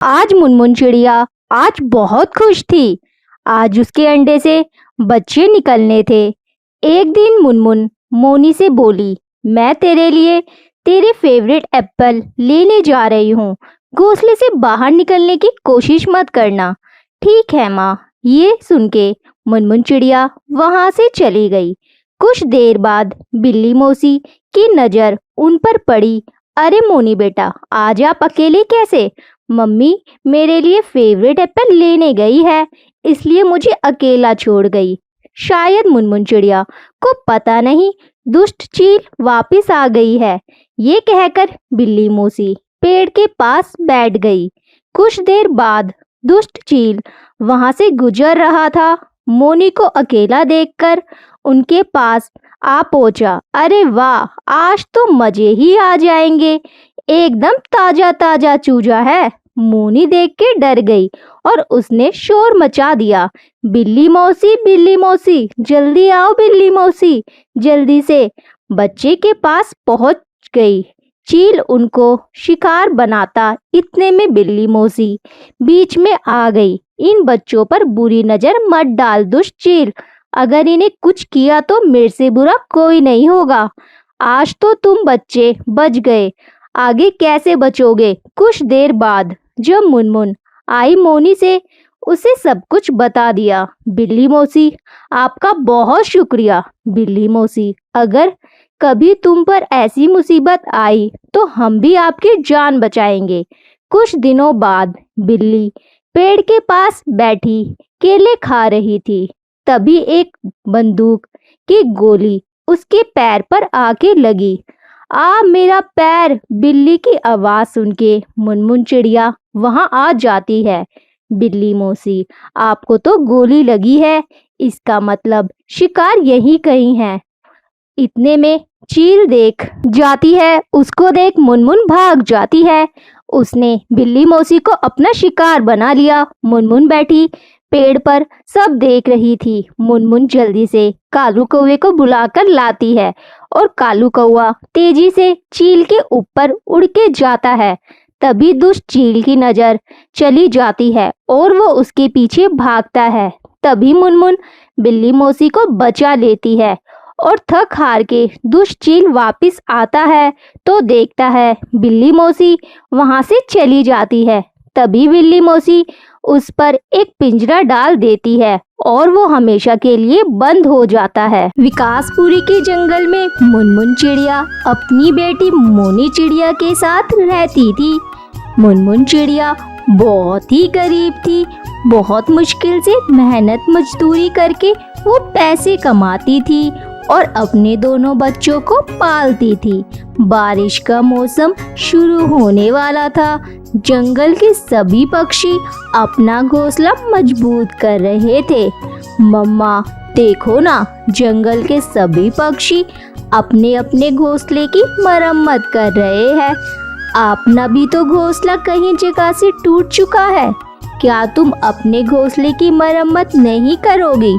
आज मुनमुन चिड़िया आज बहुत खुश थी। आज उसके अंडे से बच्चे निकलने थे। एक दिन मुनमुन मोनी से बोली, मैं तेरे लिए तेरे फेवरेट एप्पल लेने जा रही हूँ। घोंसले से बाहर निकलने की कोशिश मत करना। ठीक है माँ। ये सुन के मुनमुन चिड़िया वहां से चली गई। कुछ देर बाद बिल्ली मौसी की नजर उन पर पड़ी। अरे मोनी बेटा, आज आप अकेले कैसे? मम्मी मेरे लिए फेवरेट एप्पल लेने गई है, इसलिए मुझे अकेला छोड़ गई। शायद मुनमुन चिड़िया को पता नहीं दुष्ट चील वापस आ गई है। ये कहकर बिल्ली मौसी पेड़ के पास बैठ गई। कुछ देर बाद दुष्ट चील वहां से गुजर रहा था। मोनी को अकेला देखकर उनके पास आ पहुंचा। अरे वाह, आज तो मजे ही आ जाएंगे। एकदम ताजा ताजा चूजा है। मोनी देख के डर गई और उसने शोर मचा दिया। बिल्ली मौसी, जल्दी आओ बिल्ली मौसी। जल्दी से बच्चे के पास पहुंच गई। चील उनको शिकार बनाता, इतने में बिल्ली मौसी बीच में आ गई। इन बच्चों पर बुरी नजर मत डाल दुष्ट चील। अगर इन्हें कुछ किया तो मेरे से बुरा कोई नहीं होगा। आज तो तुम बच्चे बच गए, आगे कैसे बचोगे? कुछ देर बाद जब मुनमुन आई, मोनी से उसे सब कुछ बता दिया। बिल्ली मौसी, आपका बहुत शुक्रिया। बिल्ली मौसी, अगर कभी तुम पर ऐसी मुसीबत आई तो हम भी आपकी जान बचाएंगे। कुछ दिनों बाद बिल्ली पेड़ के पास बैठी केले खा रही थी। तभी एक बंदूक की गोली उसके पैर पर आके लगी। मेरा पैर! बिल्ली की आवाज सुन के मुनमुन चिड़िया वहां आ जाती है। बिल्ली मौसी, आपको तो गोली लगी है, इसका मतलब शिकार यहीं कहीं है। इतने में चील देख जाती है। उसको देख मुनमुन भाग जाती है। उसने बिल्ली मौसी को अपना शिकार बना लिया। मुनमुन बैठी पेड़ पर सब देख रही थी। मुनमुन जल्दी से कालू कौवे को बुलाकर लाती है और कालू कौवा तेजी से चील के ऊपर उड़ के जाता है। तभी दुष्ट चील की नजर चली जाती है और वो उसके पीछे भागता है। तभी मुनमुन बिल्ली मौसी को बचा लेती है और थक हार के दुष्ट चील वापस आता है तो देखता है बिल्ली मौसी वहां से चली जाती है। तभी बिल्ली मौसी उस पर एक पिंजरा डाल देती है और वो हमेशा के लिए बंद हो जाता है। विकासपुरी के जंगल में मुनमुन चिड़िया अपनी बेटी मोनी चिड़िया के साथ रहती थी। मुनमुन चिड़िया बहुत ही गरीब थी। बहुत मुश्किल से मेहनत मजदूरी करके वो पैसे कमाती थी और अपने दोनों बच्चों को पालती थी। बारिश का मौसम शुरू होने वाला था। जंगल के सभी पक्षी अपना घोंसला मजबूत कर रहे थे। मम्मा देखो ना, जंगल के सभी पक्षी अपने अपने घोंसले की मरम्मत कर रहे हैं। अपना भी तो घोंसला कहीं जगह से टूट चुका है। क्या तुम अपने घोंसले की मरम्मत नहीं करोगी?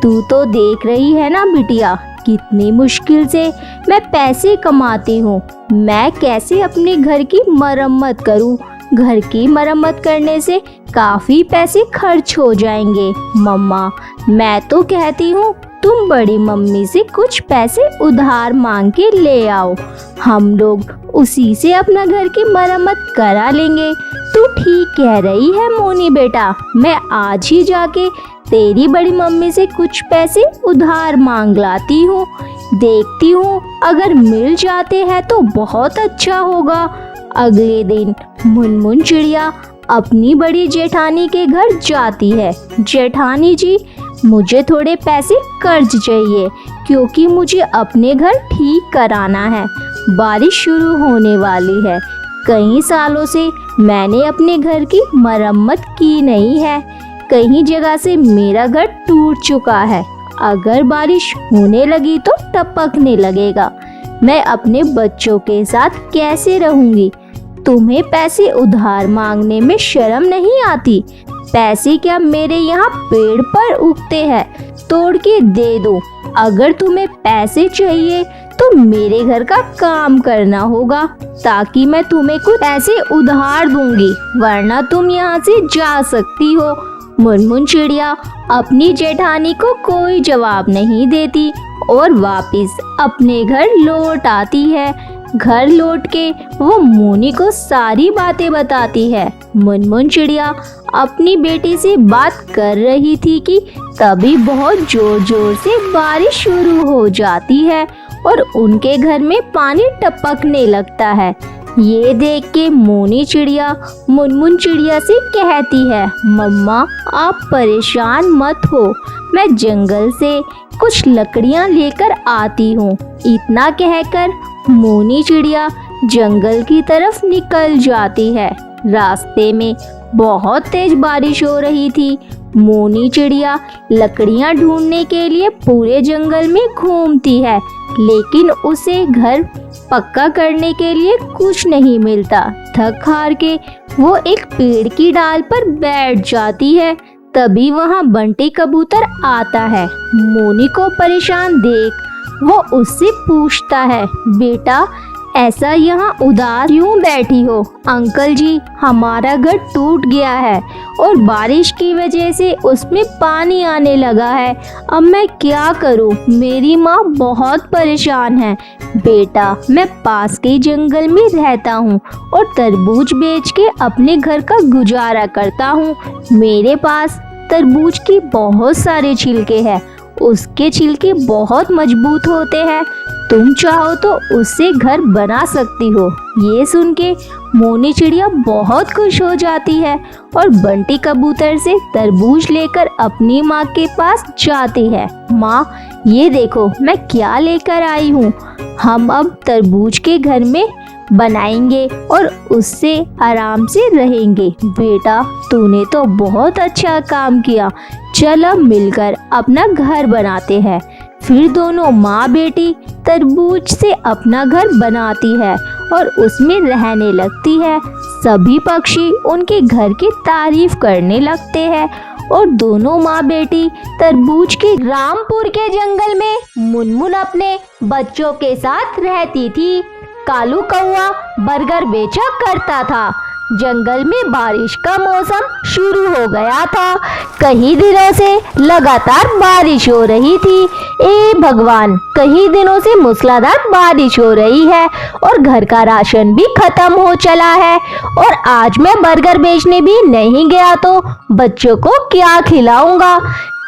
तू तो देख रही है ना बिटिया, कितनी मुश्किल से मैं पैसे कमाती हूँ। मैं कैसे अपने घर की मरम्मत करूँ? घर की मरम्मत करने से काफी पैसे खर्च हो जाएंगे। मम्मा, मैं तो कहती हूँ तुम बड़ी मम्मी से कुछ पैसे उधार मांग के ले आओ। हम लोग उसी से अपना घर की मरम्मत करा लेंगे। तू ठीक कह रही है मोनी बेटा, मैं आज ही जाके तेरी बड़ी मम्मी से कुछ पैसे उधार मांग लाती हूँ। देखती हूँ अगर मिल जाते हैं तो बहुत अच्छा होगा। अगले दिन मुनमुन चिड़िया अपनी बड़ी जेठानी के घर जाती है। जेठानी जी, मुझे थोड़े पैसे कर्ज चाहिए क्योंकि मुझे अपने घर ठीक कराना है। बारिश शुरू होने वाली है। कई सालों से मैंने अपने घर की मरम्मत की नहीं है। कहीं जगह से मेरा घर टूट चुका है। अगर बारिश होने लगी तो टपकने लगेगा। मैं अपने बच्चों के साथ कैसे रहूंगी? तुम्हें पैसे उधार मांगने में शर्म नहीं आती? पैसे क्या मेरे यहाँ पेड़ पर उगते हैं? तोड़ के दे दो। अगर तुम्हें पैसे चाहिए तो मेरे घर का काम करना होगा, ताकि मैं तुम्हें कुछ ऐसे उधार दूंगी, वरना तुम यहाँ से जा सकती हो। मुनमुन चिड़िया अपनी जेठानी को कोई जवाब नहीं देती और वापस अपने घर लौट आती है। घर लौट के वो मोनी को सारी बातें बताती है। मुनमुन चिड़िया अपनी बेटी से बात कर रही थी कि तभी बहुत जोर जोर से बारिश शुरू हो जाती है और उनके घर में पानी टपकने लगता है। ये देख के मोनी चिड़िया मुनमुन चिड़िया से कहती है, मम्मा आप परेशान मत हो, मैं जंगल से कुछ लकड़ियाँ लेकर आती हूँ। इतना कहकर मोनी चिड़िया जंगल की तरफ निकल जाती है। रास्ते में बहुत तेज बारिश हो रही थी। मोनी चिड़िया लकड़ियाँ ढूंढने के लिए पूरे जंगल में घूमती है, लेकिन उसे घर पक्का करने के लिए कुछ नहीं मिलता। थक हार के वो एक पेड़ की डाल पर बैठ जाती है। तभी वहाँ बंटी कबूतर आता है। मोनी को परेशान देख वो उससे पूछता है, बेटा ऐसा यहाँ उदास क्यों बैठी हो? अंकल जी हमारा घर टूट गया है और बारिश की वजह से उसमें पानी आने लगा है। अब मैं क्या करूँ? मेरी माँ बहुत परेशान है। बेटा मैं पास के जंगल में रहता हूँ और तरबूज बेच के अपने घर का गुजारा करता हूँ। मेरे पास तरबूज की बहुत सारे छिलके हैं, उसके छिलके बहुत मजबूत होते हैं, तुम चाहो तो उससे घर बना सकती हो। ये सुन के मोनी चिड़िया बहुत खुश हो जाती है और बंटी कबूतर से तरबूज लेकर अपनी माँ के पास जाती है। माँ ये देखो मैं क्या लेकर आई हूँ, हम अब तरबूज के घर में बनाएंगे और उससे आराम से रहेंगे। बेटा तूने तो बहुत अच्छा काम किया, चल अब मिलकर अपना घर बनाते हैं। फिर दोनों माँ बेटी तरबूज से अपना घर बनाती है और उसमें रहने लगती है। सभी पक्षी उनके घर की तारीफ करने लगते हैं और दोनों माँ बेटी तरबूज के रामपुर के जंगल में मुनमुन अपने बच्चों के साथ रहती थी। कालू कौआ बर्गर बेचा करता था। जंगल में बारिश का मौसम शुरू हो गया था। कई दिनों से लगातार बारिश हो रही थी। ए भगवान, कई दिनों से मूसलाधार बारिश हो रही है और घर का राशन भी खत्म हो चला है और आज मैं बर्गर बेचने भी नहीं गया तो बच्चों को क्या खिलाऊंगा?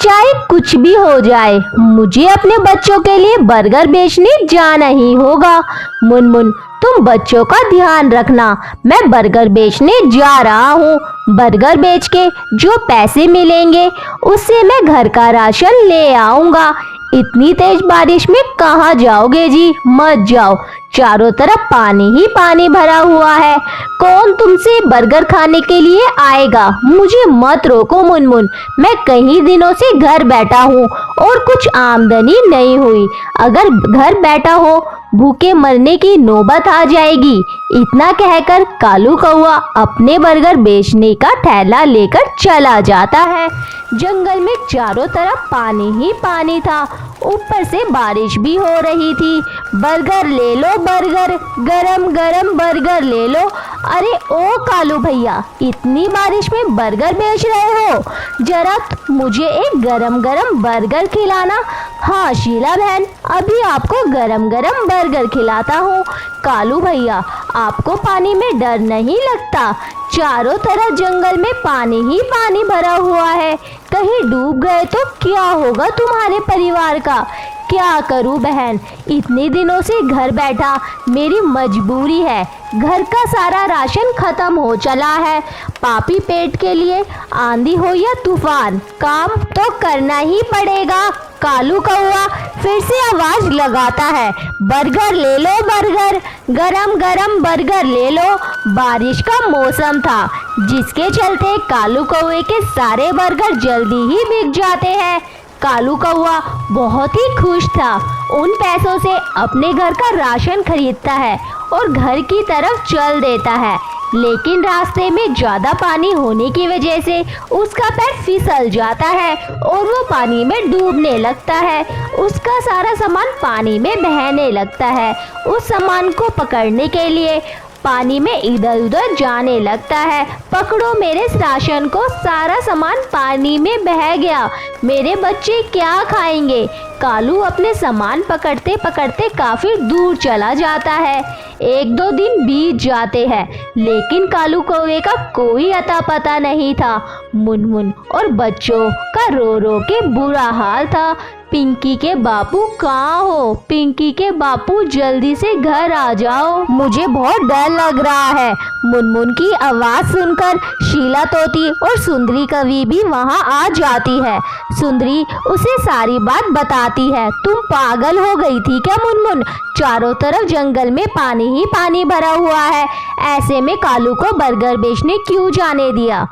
चाहे कुछ भी हो जाए, मुझे अपने बच्चों के लिए बर्गर बेचने जाना ही होगा। मुनमुन तुम बच्चों का ध्यान रखना, मैं बर्गर बेचने जा रहा हूँ। बर्गर बेच के जो पैसे मिलेंगे उससे मैं घर का राशन ले आऊँगा। इतनी तेज बारिश में कहाँ जाओगे जी? मत जाओ, चारों तरफ पानी ही पानी भरा हुआ है। कौन तुमसे बर्गर खाने के लिए आएगा? मुझे मत रोको मुनमुन, मैं कई दिनों से घर बैठा हूँ और कुछ आमदनी नहीं हुई। अगर घर बैठा हो भूखे मरने की नौबत आ जाएगी। इतना कहकर कालू कौआ अपने बर्गर बेचने का थैला लेकर चला जाता है। जंगल में चारों तरफ पानी ही पानी था, ऊपर से बारिश भी हो रही थी। बर्गर ले लो बर्गर, गरम गरम बर्गर ले लो। अरे ओ कालू भैया, इतनी बारिश में बर्गर बेच रहे हो? जरा मुझे एक गरम गरम बर्गर खिलाना। हाँ शीला बहन, अभी आपको गरम गरम बर्गर खिलाता हूँ। कालू भैया आपको पानी में डर नहीं लगता? चारों तरफ जंगल में पानी ही पानी भरा हुआ है, कहीं डूब गए तो क्या होगा तुम्हारे परिवार का? क्या करूं बहन, इतने दिनों से घर बैठा, मेरी मजबूरी है। घर का सारा राशन खत्म हो चला है। पापी पेट के लिए आंधी हो या तूफान, काम तो करना ही पड़ेगा। कालू कौआ फिर से आवाज लगाता है, बर्गर ले लो बर्गर, गरम गरम बर्गर ले लो। बारिश का मौसम था जिसके चलते कालू कौए के सारे बर्गर जल्दी ही बिक जाते हैं। कालू कौआ बहुत ही खुश था। उन पैसों से अपने घर का राशन खरीदता है और घर की तरफ चल देता है। लेकिन रास्ते में ज्यादा पानी होने की वजह से उसका पैर फिसल जाता है और वो पानी में डूबने लगता है। उसका सारा सामान पानी में बहने लगता है। उस सामान को पकड़ने के लिए पानी में इधर उधर जाने लगता है। पकड़ो मेरे राशन को, सारा सामान पानी में बह गया। मेरे बच्चे क्या खाएंगे? कालू अपने सामान पकड़ते पकड़ते काफी दूर चला जाता है। 1-2 दिन बीत जाते हैं, लेकिन कालू कौवे का कोई अता पता नहीं था। मुनमुन और बच्चों का रो रो के बुरा हाल था। पिंकी के बापू कहाँ हो? पिंकी के बापू जल्दी से घर आ जाओ, मुझे बहुत डर लग रहा है। मुनमुन की आवाज सुनकर शीला तोती और सुंदरी कवि भी वहाँ आ जाती है। सुंदरी उसे सारी बात बताती है। तुम पागल हो गई थी क्या मुनमुन? चारों तरफ जंगल में पानी ही पानी भरा हुआ है, ऐसे में कालू को बर्गर बेचने क्यों जाने दिया?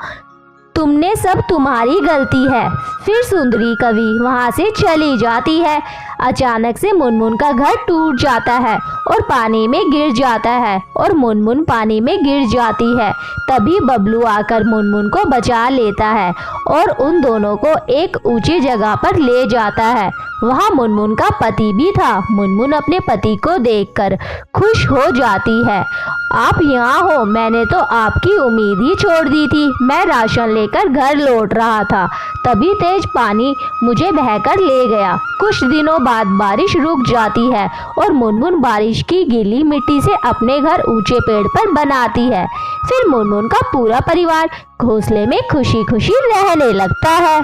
तुमने सब तुम्हारी गलती है। फिर सुंदरी कवि वहाँ से चली जाती है। अचानक से मुनमुन का घर टूट जाता है और पानी में गिर जाता है और मुनमुन पानी में गिर जाती है। तभी बबलू आकर मुनमुन को बचा लेता है और उन दोनों को एक ऊंची जगह पर ले जाता है। वहाँ मुनमुन का पति भी था। मुनमुन अपने पति को देखकर खुश हो जाती है। आप यहाँ हो, मैंने तो आपकी उम्मीद ही छोड़ दी थी। मैं राशन लेकर घर लौट रहा था, तभी तेज पानी मुझे बहकर ले गया। कुछ दिनों बाद बारिश रुक जाती है और मुनमुन बारिश की गीली मिट्टी से अपने घर ऊंचे पेड़ पर बनाती है। फिर मुनमुन का पूरा परिवार घोंसले में खुशी खुशी रहने लगता है।